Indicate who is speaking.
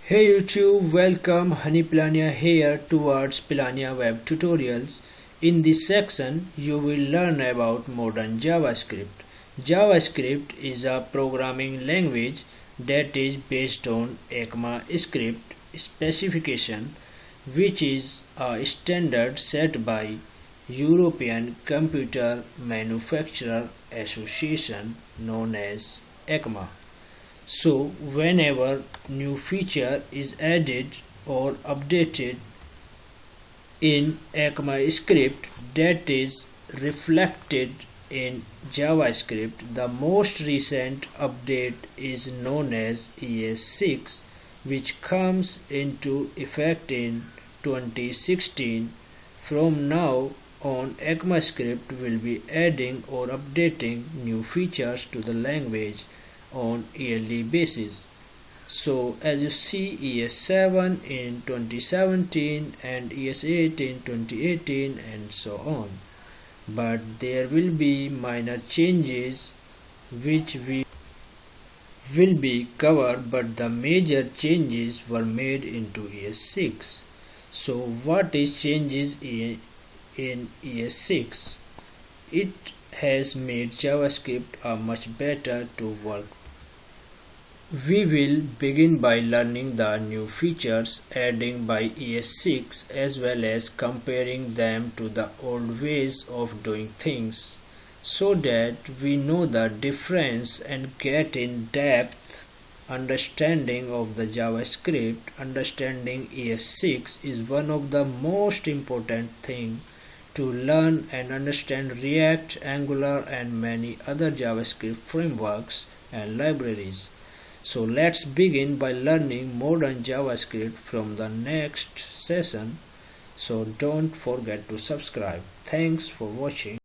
Speaker 1: Hey YouTube, welcome. Honey Piranha here towards Piranha Web Tutorials. In this section, you will learn about modern JavaScript. JavaScript is a programming language that is based on ACMA Script specification, which is a standard set by European Computer Manufacturer Association known as ACMA. So whenever new feature is added or updated in ACMA script that is reflected in JavaScript, the most recent update is known as ES6, which comes into effect in 2016. From now on, ACMA script will be adding or updating new features to the language on yearly basis. So as you see, ES7 in 2017 and ES8 in 2018 and so on. But there will be minor changes which we will be covered, but the major changes were made into ES6. So what is changes in ES6? It has made JavaScript a much better to work. We will begin by learning the new features added by ES6 as well as comparing them to the old ways of doing things so that we know the difference and get in-depth understanding of the JavaScript. Understanding ES6 is one of the most important things to learn and understand React, Angular and many other JavaScript frameworks and libraries. So let's begin by learning modern JavaScript from the next session. So don't forget to subscribe. Thanks for watching.